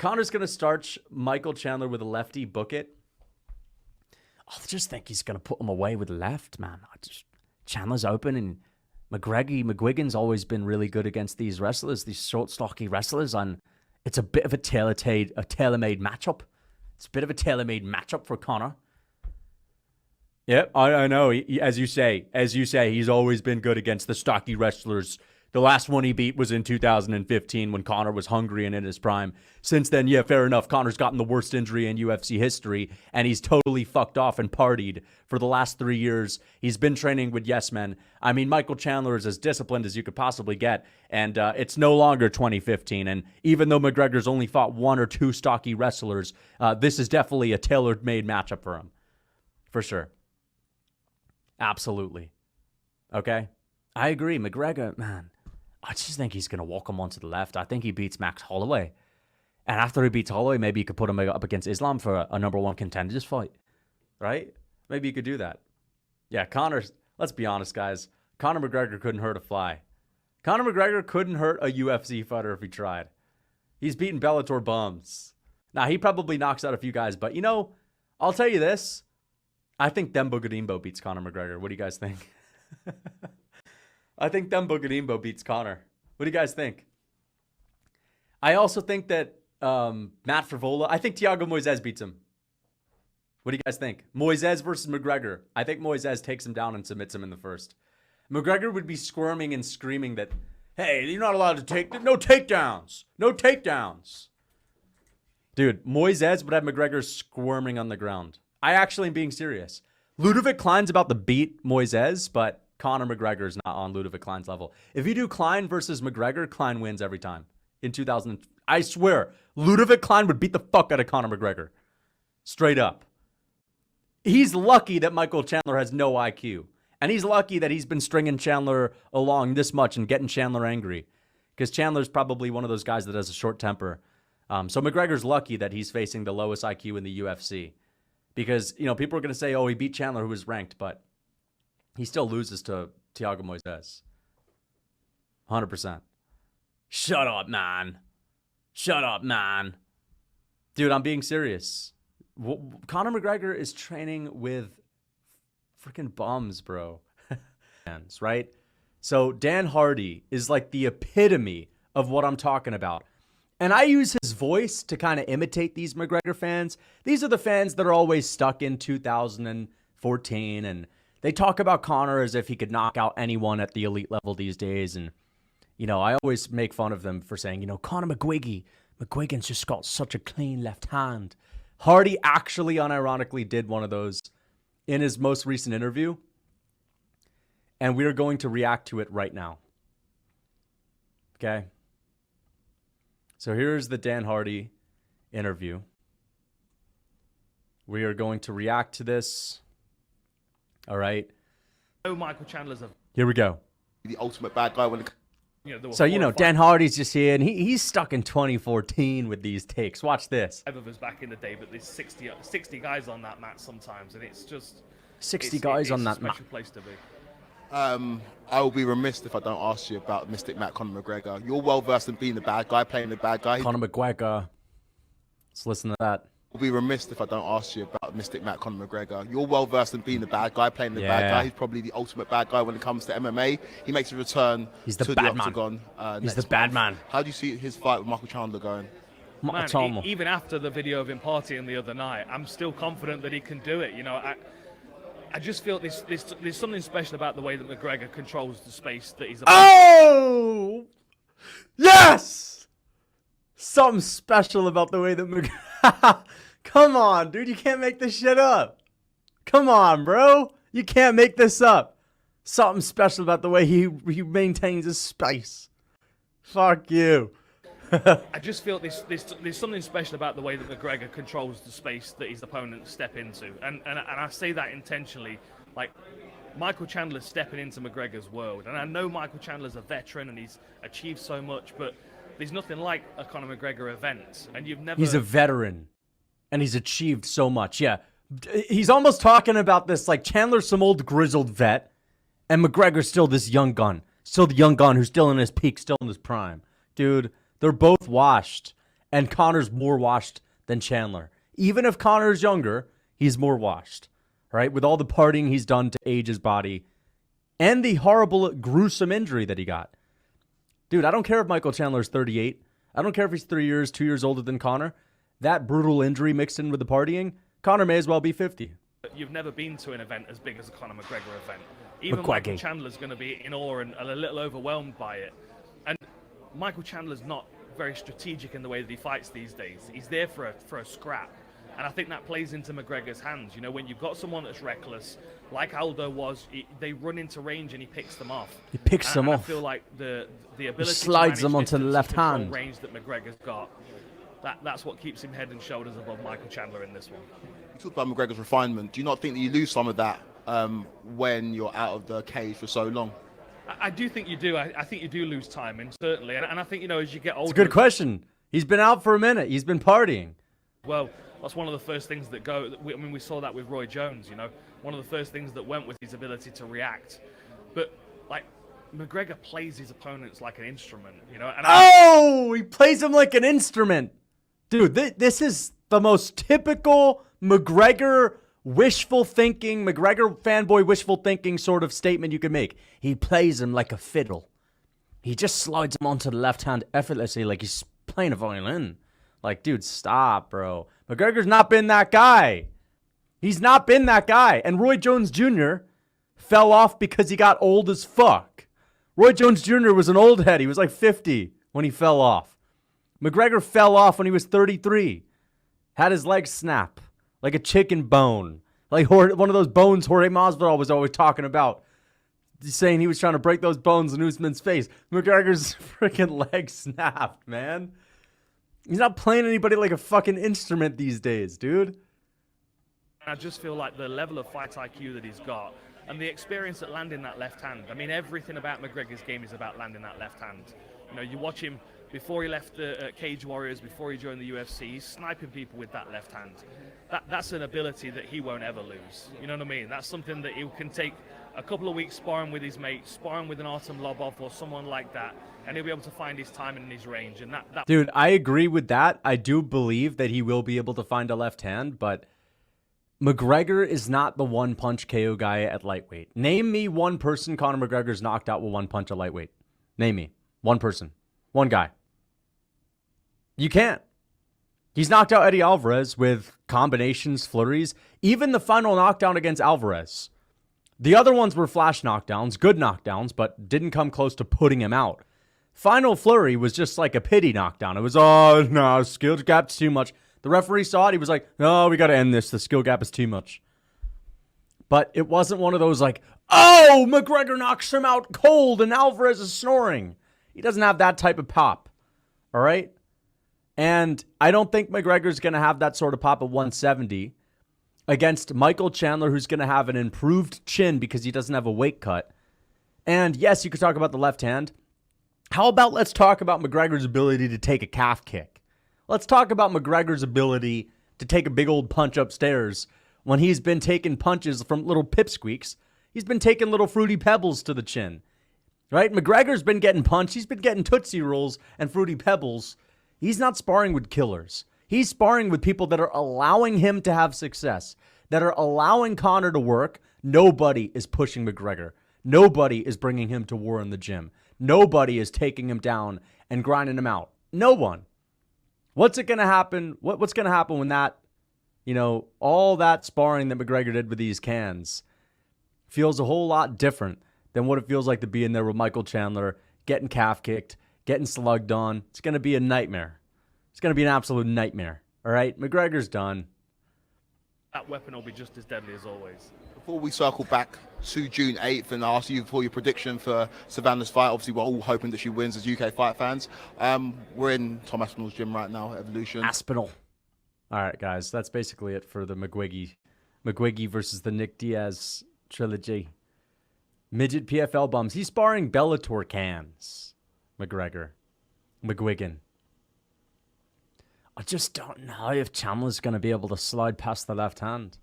Conor's going to start Michael Chandler with a lefty, book it. I just think he's going to put him away with the left, man. Chandler's open, and McGuigan's always been really good against these wrestlers, these short, stocky wrestlers, and it's a bit of a tailor-made matchup. It's a bit of a tailor-made matchup for Conor. Yep, I know. As you say, he's always been good against the stocky wrestlers. The last one he beat was in 2015 when Conor was hungry and in his prime. Since then, yeah, fair enough. Conor's gotten the worst injury in UFC history, and he's totally fucked off and partied for the last 3 years. He's been training with yes men. I mean, Michael Chandler is as disciplined as you could possibly get, and it's no longer 2015. And even though McGregor's only fought 1 or 2 stocky wrestlers, this is definitely a tailor-made matchup for him. For sure. Absolutely. Okay? I agree. McGregor, man, I just think he's going to walk him onto the left. I think he beats Max Holloway. And after he beats Holloway, maybe you could put him up against Islam for a number 1 contenders fight. Right? Maybe you could do that. Yeah, let's be honest, guys. Conor McGregor couldn't hurt a fly. Conor McGregor couldn't hurt a UFC fighter if he tried. He's beaten Bellator bums. Now, he probably knocks out a few guys, but, I'll tell you this. I think Dembo Godimbo beats Conor McGregor. What do you guys think? I think Dembo Godimbo beats Conor. What do you guys think? I also think that Matt Frivola, I think Thiago Moises beats him. What do you guys think? Moises versus McGregor. I think Moises takes him down and submits him in the first. McGregor would be squirming and screaming that, hey, you're not allowed to take, no takedowns. No takedowns. Dude, Moises would have McGregor squirming on the ground. I actually am being serious. Ludovic Klein's about to beat Moises, but Conor McGregor is not on Ludovic Klein's level. If you do Klein versus McGregor, Klein wins every time. In 2000, I swear, Ludovic Klein would beat the fuck out of Conor McGregor. Straight up. He's lucky that Michael Chandler has no IQ. And he's lucky that he's been stringing Chandler along this much and getting Chandler angry. Because Chandler's probably one of those guys that has a short temper. So McGregor's lucky that he's facing the lowest IQ in the UFC. Because, people are going to say, oh, he beat Chandler, who was ranked, but he still loses to Thiago Moises. 100%. Shut up, man. Shut up, man. Dude, I'm being serious. Conor McGregor is training with freaking bums, bro. Right? So Dan Hardy is like the epitome of what I'm talking about. And I use his voice to kind of imitate these McGregor fans. These are the fans that are always stuck in 2014, and they talk about Conor as if he could knock out anyone at the elite level these days. And, I always make fun of them for saying, Conor McGuigan's just got such a clean left hand. Hardy actually unironically did one of those in his most recent interview. And we are going to react to it right now. Okay? So here's the Dan Hardy interview. We are going to react to this. All right. Michael Chandler's here we go. The ultimate bad guy when Dan Hardy's just here, and he's stuck in 2014 with these takes. Watch this. 5 of us back in the day, but there's 60 guys on that mat sometimes, and it's just 60 guys on that mat. It's a special place to be. I will be remiss if I don't ask you about Mystic Matt Conor McGregor. You're well versed in being the bad guy, playing the bad guy. Conor McGregor. Let's listen to that. I'll be remiss if I don't ask you about Mystic Matt Conor McGregor. You're well versed in being the bad guy, playing the bad guy. He's probably the ultimate bad guy when it comes to MMA. He makes a return to the octagon. He's the bad man. How do you see his fight with Michael Chandler going? Man, even after the video of him partying the other night, I'm still confident that he can do it. I just feel there's something special about the way that McGregor controls the space that he's about. Oh! Yes! Something special about the way that McGregor... Come on, dude. You can't make this shit up. Come on, bro. You can't make this up. Something special about the way he maintains his space. Fuck you. I just feel there's something special about the way that McGregor controls the space that his opponents step into, and I say that intentionally. Like, Michael Chandler's stepping into McGregor's world, and I know Michael Chandler's a veteran and he's achieved so much, but there's nothing like a Conor McGregor event, and you've never. He's a veteran, and he's achieved so much. Yeah, he's almost talking about this like Chandler's some old grizzled vet, and McGregor's still this young gun, still the young gun who's still in his peak, still in his prime, dude. They're both washed. And Conor's more washed than Chandler. Even if Conor's younger, he's more washed. Right? With all the partying he's done to age his body and the horrible, gruesome injury that he got. Dude, I don't care if Michael Chandler's 38. I don't care if he's 2 years older than Conor. That brutal injury mixed in with the partying, Conor may as well be 50. You've never been to an event as big as a Conor McGregor event. Even Michael McGregor. Chandler's going to be in awe and a little overwhelmed by it. And Michael Chandler's not very strategic in the way that he fights these days. He's there for a scrap. And I think that plays into McGregor's hands. You know, when you've got someone that's reckless, like Aldo was, they run into range and he picks them off. He picks them off. I feel like the ability he slides to them onto the left hand. range that McGregor's got, that's what keeps him head and shoulders above Michael Chandler in this one. You talked about McGregor's refinement. Do you not think that you lose some of that when you're out of the cage for so long? I do think you do. I think you do lose time, and certainly. And I think, you know, as you get older... It's a good question. He's been out for a minute. He's been partying. Well, that's one of the first things that go... I mean, we saw that with Roy Jones, you know. One of the first things that went with his ability to react. But, like, McGregor plays his opponents like an instrument, you know. And he plays him like an instrument. Dude, this is the most typical McGregor wishful thinking, McGregor fanboy wishful thinking sort of statement you could make. He plays him like a fiddle. He just slides him onto the left hand effortlessly like he's playing a violin. Like, dude, stop, bro. McGregor's not been that guy. He's not been that guy. And Roy Jones Jr. fell off because he got old as fuck. Roy Jones Jr. was an old head. He was like 50 when he fell off. McGregor fell off when he was 33. Had his legs snap like a chicken bone. Like one of those bones Jorge Masvidal was always talking about. Saying he was trying to break those bones in Usman's face. McGregor's freaking leg snapped, man. He's not playing anybody like a fucking instrument these days, dude. I just feel like the level of fight IQ that he's got and the experience at landing that left hand. I mean, everything about McGregor's game is about landing that left hand. You know, you watch him before he left the Cage Warriors, before he joined the UFC, he's sniping people with that left hand. That's an ability that he won't ever lose. You know what I mean? That's something that he can take a couple of weeks sparring with his mates, sparring with an Artem Lobov or someone like that, and he'll be able to find his timing and his range. And that Dude, I agree with that. I do believe that he will be able to find a left hand, but McGregor is not the one-punch KO guy at lightweight. Name me one person Conor McGregor's knocked out with one punch at lightweight. Name me. One person. One guy. You can't. He's knocked out Eddie Alvarez with combinations, flurries. Even the final knockdown against Alvarez. The other ones were flash knockdowns, good knockdowns, but didn't come close to putting him out. Final flurry was just like a pity knockdown. It was, oh, no, skill gap's too much. The referee saw it. He was like, no, we got to end this. The skill gap is too much. But it wasn't one of those like, oh, McGregor knocks him out cold and Alvarez is snoring. He doesn't have that type of pop. All right? And I don't think McGregor's going to have that sort of pop at 170 against Michael Chandler, who's going to have an improved chin because he doesn't have a weight cut. And yes, you could talk about the left hand. How about let's talk about McGregor's ability to take a calf kick? Let's talk about McGregor's ability to take a big old punch upstairs when he's been taking punches from little pipsqueaks. He's been taking little fruity pebbles to the chin. Right? McGregor's been getting punched. He's been getting Tootsie Rolls and Fruity Pebbles. He's not sparring with killers. He's sparring with people that are allowing him to have success, that are allowing Conor to work. Nobody is pushing McGregor. Nobody is bringing him to war in the gym. Nobody is taking him down and grinding him out. No one. What's it going to happen? What's going to happen when that, all that sparring that McGregor did with these cans feels a whole lot different than what it feels like to be in there with Michael Chandler, getting calf kicked, getting slugged on. It's going to be a nightmare. It's going to be an absolute nightmare. All right? McGregor's done. That weapon will be just as deadly as always. Before we circle back to June 8th and ask you for your prediction for Savannah's fight, obviously we're all hoping that she wins as UK fight fans. We're in Tom Aspinall's gym right now, Evolution. Aspinall. All right, guys. That's basically it for the McGwiggy versus the Nick Diaz trilogy. Midget PFL bums. He's sparring Bellator cans. McGuigan. I just don't know if Chandler's going to be able to slide past the left hand.